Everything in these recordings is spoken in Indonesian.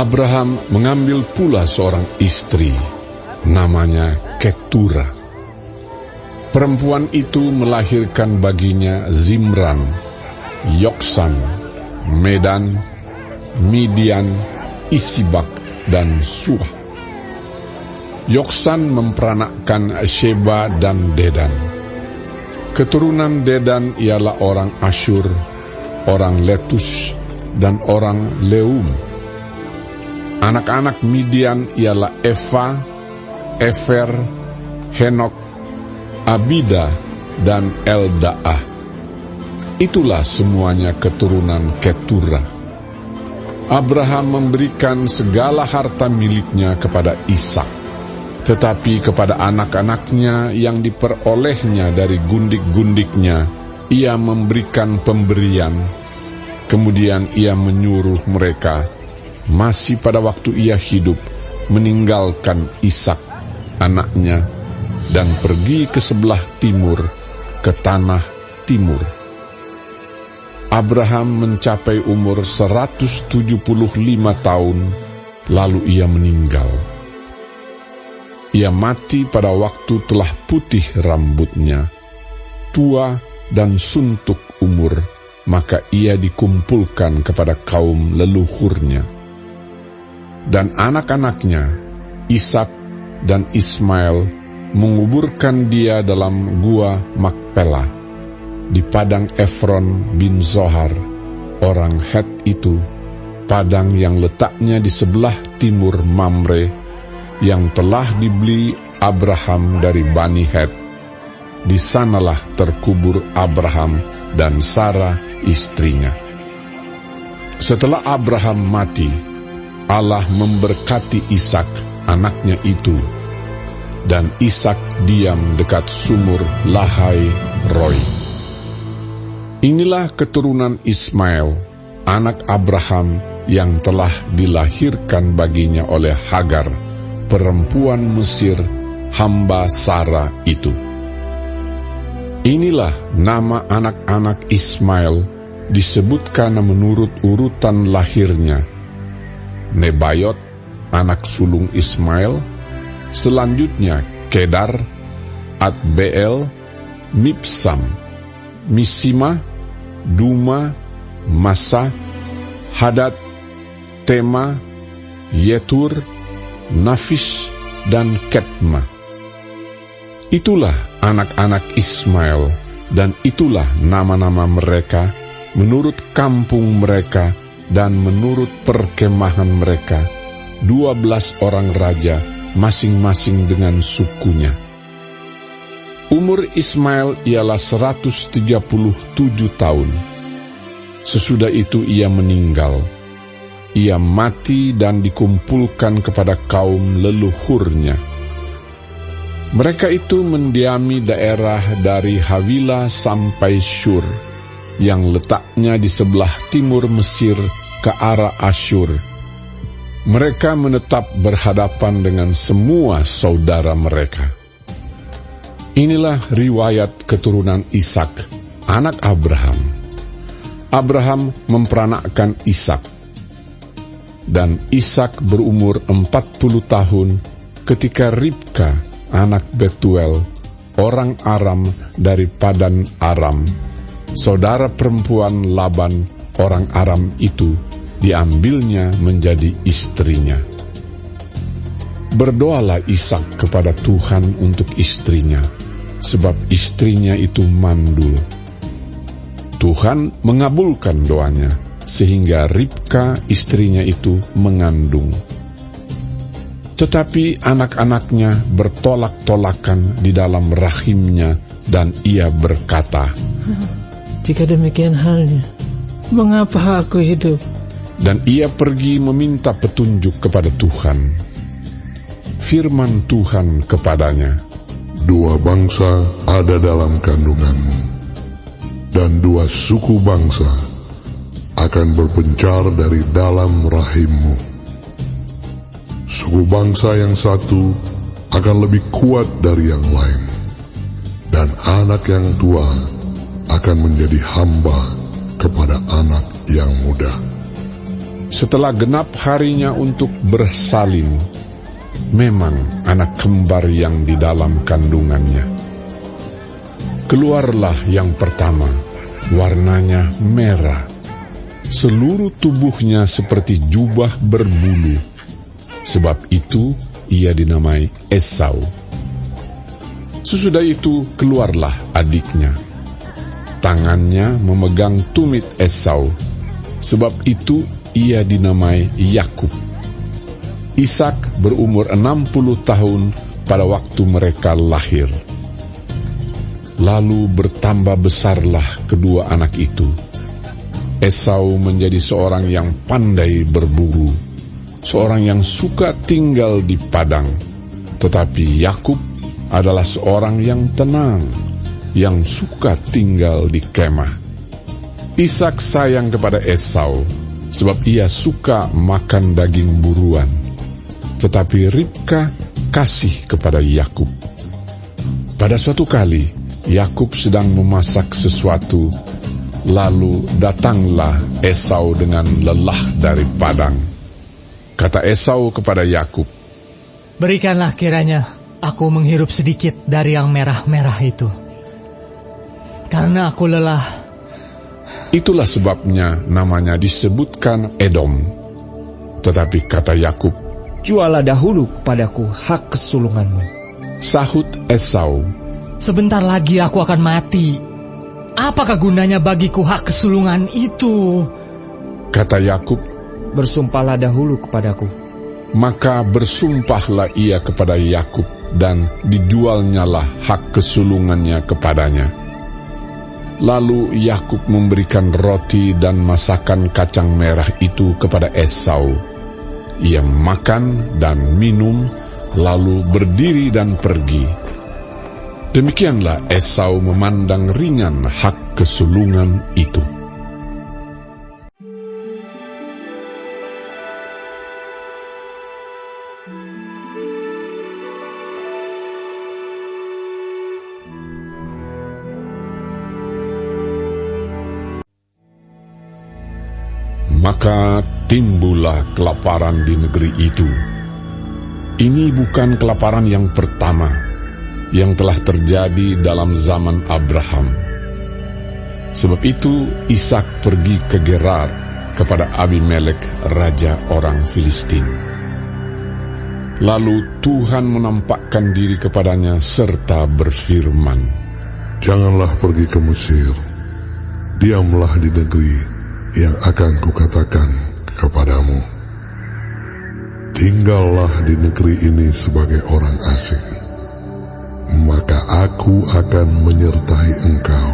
Abraham mengambil pula seorang istri, namanya Ketura. Perempuan itu melahirkan baginya Zimran, Yoksan, Medan, Midian, Isibak, dan Suah. Yoksan memperanakkan Sheba dan Dedan. Keturunan Dedan ialah orang Asyur, orang Letus, dan orang Leum. Anak-anak Midian ialah Eva, Efer, Henok, Abida, dan Eldaah. Itulah semuanya keturunan Ketura. Abraham memberikan segala harta miliknya kepada Ishak, tetapi kepada anak-anaknya yang diperolehnya dari gundik-gundiknya, ia memberikan pemberian. Kemudian ia menyuruh mereka, masih pada waktu ia hidup, meninggalkan Ishak, anaknya, dan pergi ke sebelah timur, ke tanah timur. Abraham mencapai umur 175 tahun, lalu ia meninggal. Ia mati pada waktu telah putih rambutnya, tua dan suntuk umur, maka ia dikumpulkan kepada kaum leluhurnya. Dan anak-anaknya, Ishak dan Ismail, menguburkan dia dalam gua Makpela, di padang Efron bin Zohar, orang Het itu, padang yang letaknya di sebelah timur Mamre, yang telah dibeli Abraham dari Bani Het. Di sanalah terkubur Abraham dan Sarah istrinya. Setelah Abraham mati, Allah memberkati Ishak, anaknya itu, dan Ishak diam dekat sumur Lahai Roi. Inilah keturunan Ismail, anak Abraham yang telah dilahirkan baginya oleh Hagar, perempuan Mesir, hamba Sarah itu. Inilah nama anak-anak Ismail disebutkan menurut urutan lahirnya. Nebayot, anak sulung Ismail, selanjutnya Kedar, Adbeel, Mibsam, Misima, Duma, Masa, Hadad, Tema, Yetur, Nafis, dan Ketma. Itulah anak-anak Ismail, dan itulah nama-nama mereka menurut kampung mereka dan menurut perkemahan mereka, 12 orang raja, masing-masing dengan sukunya. Umur Ismail ialah 137 tahun. Sesudah itu ia meninggal. Ia mati dan dikumpulkan kepada kaum leluhurnya. Mereka itu mendiami daerah dari Havila sampai Syur, yang letaknya di sebelah timur Mesir ke arah Asyur. Mereka menetap berhadapan dengan semua saudara mereka. Inilah riwayat keturunan Ishak, anak Abraham. Abraham memperanakkan Ishak, dan Ishak berumur 40 tahun ketika Ribka, anak Betuel, orang Aram dari Padan Aram, saudara perempuan Laban, orang Aram itu, diambilnya menjadi istrinya. Berdoalah Ishak kepada Tuhan untuk istrinya, sebab istrinya itu mandul. Tuhan mengabulkan doanya, sehingga Ribka istrinya itu mengandung. Tetapi anak-anaknya bertolak-tolakan di dalam rahimnya, dan ia berkata, "Jika demikian halnya, mengapa aku hidup?" Dan ia pergi meminta petunjuk kepada Tuhan. Firman Tuhan kepadanya, "Dua bangsa ada dalam kandunganmu, dan dua suku bangsa akan berpencar dari dalam rahimmu. Suku bangsa yang satu akan lebih kuat dari yang lain, dan anak yang tua akan menjadi hamba kepada anak yang muda. Setelah genap harinya untuk bersalin, memang anak kembar yang di dalam kandungannya. Keluarlah yang pertama, warnanya merah. Seluruh tubuhnya seperti jubah berbulu. Sebab itu ia dinamai Esau. Sesudah itu keluarlah adiknya. Tangannya memegang tumit Esau. Sebab itu ia dinamai Yakub. Ishak berumur 60 tahun pada waktu mereka lahir. Lalu bertambah besarlah kedua anak itu. Esau menjadi seorang yang pandai berburu, seorang yang suka tinggal di padang. Tetapi Yakub adalah seorang yang tenang, yang suka tinggal di kemah. Ishak sayang kepada Esau, sebab ia suka makan daging buruan. Tetapi Ribka kasih kepada Yakub. Pada suatu kali, Yakub sedang memasak sesuatu, lalu datanglah Esau dengan lelah dari padang. Kata Esau kepada Yakub, Berikanlah kiranya aku menghirup sedikit dari yang merah-merah itu, karena aku lelah. Itulah sebabnya namanya disebutkan Edom. Tetapi kata Yakub, Jualah dahulu kepadaku hak kesulunganmu. Sahut Esau, Sebentar lagi aku akan mati. Apakah gunanya bagiku hak kesulungan itu? Kata Yakub, Bersumpahlah dahulu kepadaku. maka bersumpahlah ia kepada Yakub, dan dijualnyalah hak kesulungannya kepadanya. Lalu Yakub memberikan roti dan masakan kacang merah itu kepada Esau. Ia makan dan minum, lalu berdiri dan pergi. Demikianlah Esau memandang ringan hak kesulungan itu. Maka timbullah kelaparan di negeri itu. Ini bukan kelaparan yang pertama yang telah terjadi dalam zaman Abraham. Sebab itu Ishak pergi ke Gerar kepada Abimelek, raja orang Filistin. Lalu Tuhan menampakkan diri kepadanya serta berfirman, Janganlah pergi ke Mesir, diamlah di negeri yang akan kukatakan kepadamu. Tinggallah di negeri ini sebagai orang asing, maka aku akan menyertai engkau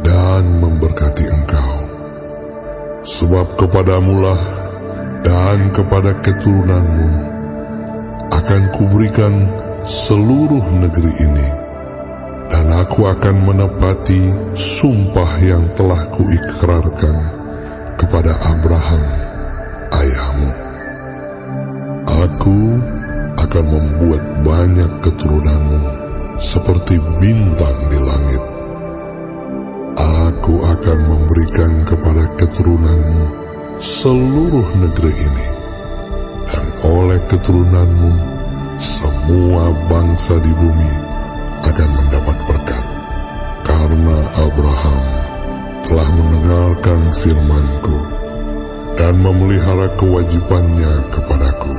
dan memberkati engkau. Sebab kepadamulah dan kepada keturunanmu akan kuberikan seluruh negeri ini, dan aku akan menepati sumpah yang telah kuikrarkan kepada Abraham, ayahmu. Aku akan membuat banyak keturunanmu seperti bintang di langit. Aku akan memberikan kepada keturunanmu seluruh negeri ini, dan oleh keturunanmu semua bangsa di bumi akan mendapat berkat, karena Abraham telah mendengarkan firman-Ku dan memelihara kewajibannya kepadaku,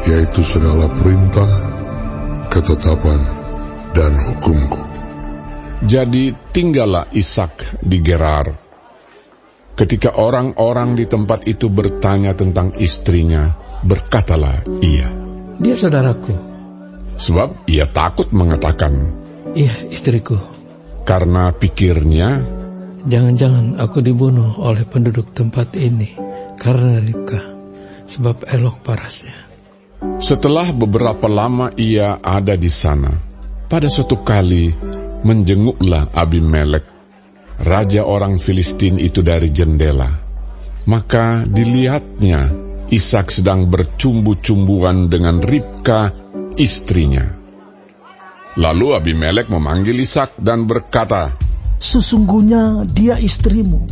yaitu segala perintah, ketetapan, dan hukum-Ku. Jadi tinggallah Ishak di Gerar. Ketika orang-orang di tempat itu bertanya tentang istrinya, berkatalah ia, Dia saudaraku. sebab ia takut mengatakan, Iya, istriku. karena pikirnya, Jangan-jangan aku dibunuh oleh penduduk tempat ini karena Ribka, sebab elok parasnya. setelah beberapa lama ia ada di sana, pada suatu kali menjenguklah Abimelek, raja orang Filistin itu dari jendela. Maka dilihatnya Ishak sedang bercumbu-cumbuan dengan Ribka, istrinya. Lalu Abimelek memanggil Ishak dan berkata, Sesungguhnya dia istrimu.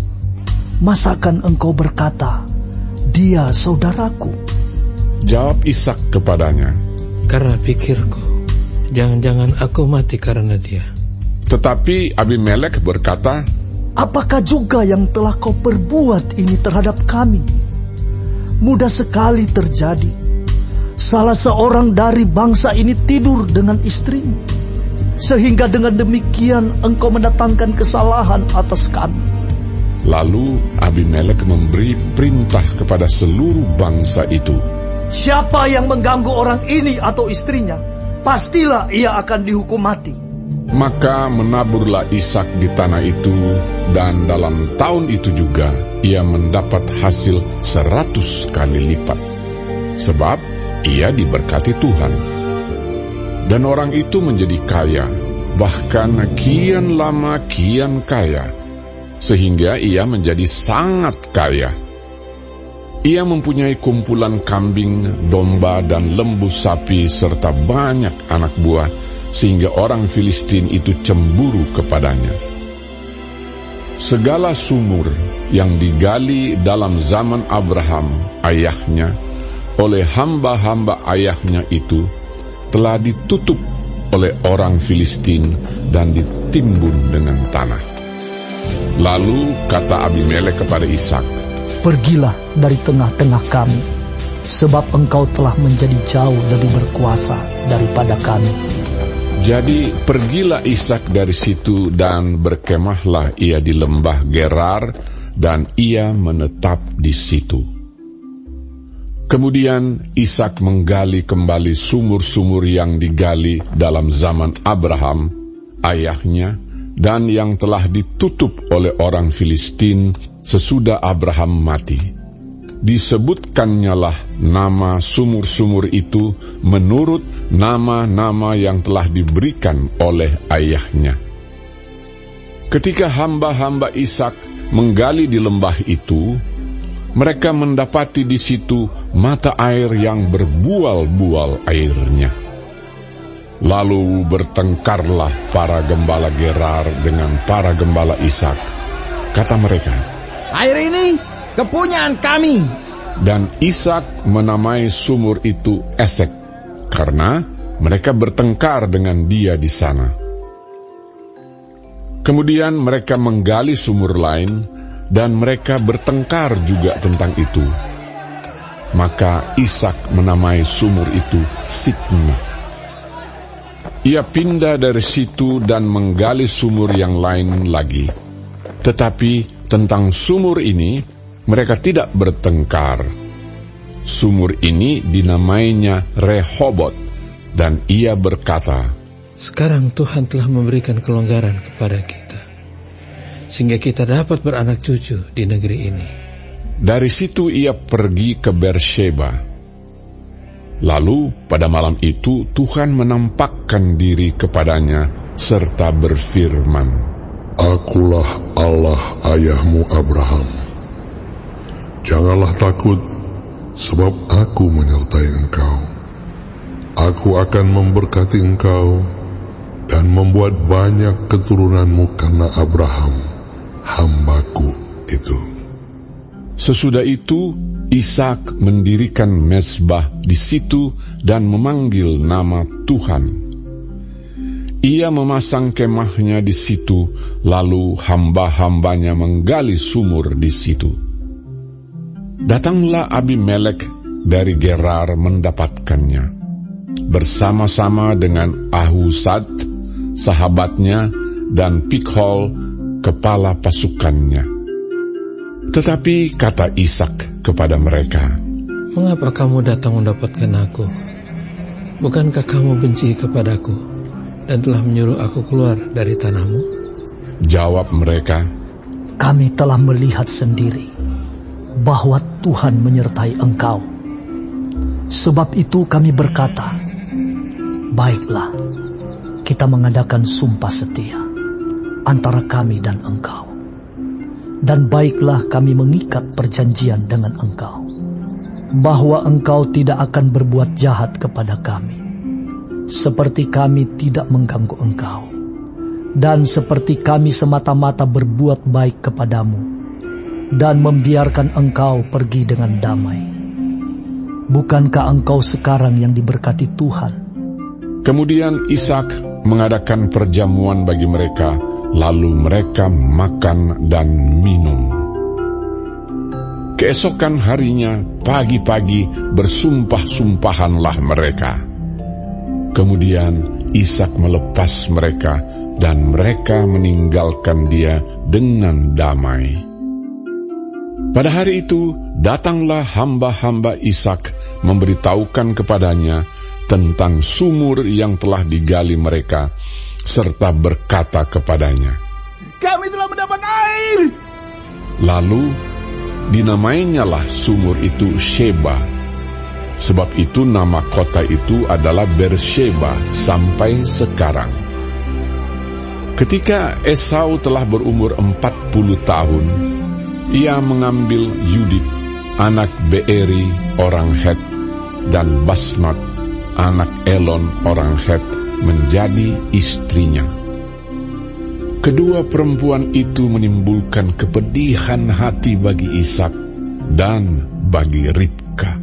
Masakan engkau berkata, dia saudaraku?" Jawab Ishak kepadanya, "Karena pikirku, jangan-jangan aku mati karena dia." Tetapi Abimelek berkata, "Apakah juga yang telah kau perbuat ini terhadap kami? Mudah sekali terjadi. Salah seorang dari bangsa ini tidur dengan istrimu, sehingga dengan demikian engkau mendatangkan kesalahan atas kami." Lalu Abimelek memberi perintah kepada seluruh bangsa itu, "Siapa yang mengganggu orang ini atau istrinya, pastilah ia akan dihukum mati." Maka menaburlah Ishak di tanah itu, dan dalam tahun itu juga ia mendapat hasil 100 kali lipat, sebab ia diberkati Tuhan. Dan orang itu menjadi kaya, bahkan kian lama kian kaya, sehingga ia menjadi sangat kaya. Ia mempunyai kumpulan kambing, domba, dan lembu sapi, serta banyak anak buah, sehingga orang Filistin itu cemburu kepadanya. Segala sumur yang digali dalam zaman Abraham, ayahnya, oleh hamba-hamba ayahnya itu, telah ditutup oleh orang Filistin dan ditimbun dengan tanah. Lalu kata Abimelek kepada Ishak, "Pergilah dari tengah-tengah kami, sebab engkau telah menjadi jauh lebih berkuasa daripada kami." Jadi pergilah Ishak dari situ, dan berkemahlah ia di lembah Gerar, dan ia menetap di situ. Kemudian Ishak menggali kembali sumur-sumur yang digali dalam zaman Abraham, ayahnya, dan yang telah ditutup oleh orang Filistin sesudah Abraham mati. Disebutkannya lah nama sumur-sumur itu menurut nama-nama yang telah diberikan oleh ayahnya. Ketika hamba-hamba Ishak menggali di lembah itu, mereka mendapati di situ mata air yang berbual-bual airnya. Lalu bertengkarlah para gembala Gerar dengan para gembala Ishak. Kata mereka, "Air ini kepunyaan kami." Dan Ishak menamai sumur itu Esek, karena mereka bertengkar dengan dia di sana. Kemudian mereka menggali sumur lain, dan mereka bertengkar juga tentang itu. Maka Ishak menamai sumur itu Sitna. Ia pindah dari situ dan menggali sumur yang lain lagi. Tetapi tentang sumur ini mereka tidak bertengkar. Sumur ini dinamainya Rehobot, dan ia berkata, "Sekarang Tuhan telah memberikan kelonggaran kepada kita, sehingga kita dapat beranak cucu di negeri ini." Dari situ ia pergi ke Beersheba. Lalu pada malam itu Tuhan menampakkan diri kepadanya serta berfirman, "Akulah Allah ayahmu Abraham. Janganlah takut, sebab aku menyertai engkau. Aku akan memberkati engkau dan membuat banyak keturunanmu karena Abraham, hambaku itu." Sesudah itu Ishak mendirikan mezbah di situ dan memanggil nama Tuhan. Ia memasang kemahnya di situ, lalu hamba-hambanya menggali sumur di situ. Datanglah Abimelek dari Gerar mendapatkannya, bersama-sama dengan Ahuzat, sahabatnya, dan Pikhol, kepala pasukannya. Tetapi kata Ishak kepada mereka, "Mengapa kamu datang mendapatkan aku? Bukankah kamu benci kepadaku dan telah menyuruh aku keluar dari tanahmu?" Jawab mereka, "Kami telah melihat sendiri bahwa Tuhan menyertai engkau. Sebab itu kami berkata, baiklah, kita mengadakan sumpah setia antara kami dan engkau. Dan baiklah kami mengikat perjanjian dengan engkau, bahwa engkau tidak akan berbuat jahat kepada kami, seperti kami tidak mengganggu engkau, dan seperti kami semata-mata berbuat baik kepadamu, dan membiarkan engkau pergi dengan damai. Bukankah engkau sekarang yang diberkati Tuhan? Kemudian Ishak mengadakan perjamuan bagi mereka, lalu mereka makan dan minum. Keesokan harinya, pagi-pagi bersumpah-sumpahanlah mereka. Kemudian Ishak melepas mereka, dan mereka meninggalkan dia dengan damai. Pada hari itu, datanglah hamba-hamba Ishak memberitahukan kepadanya tentang sumur yang telah digali mereka, serta berkata kepadanya, Kami telah mendapat air. Lalu dinamainyalah sumur itu Sheba. Sebab itu nama kota itu adalah Beersheba sampai sekarang. Ketika Esau telah berumur 40 tahun, ia mengambil Yudit, anak Beeri orang Het, dan Basmat, anak Elon orang Het, menjadi istrinya. Kedua perempuan itu menimbulkan kepedihan hati bagi Ishak dan bagi Ribka.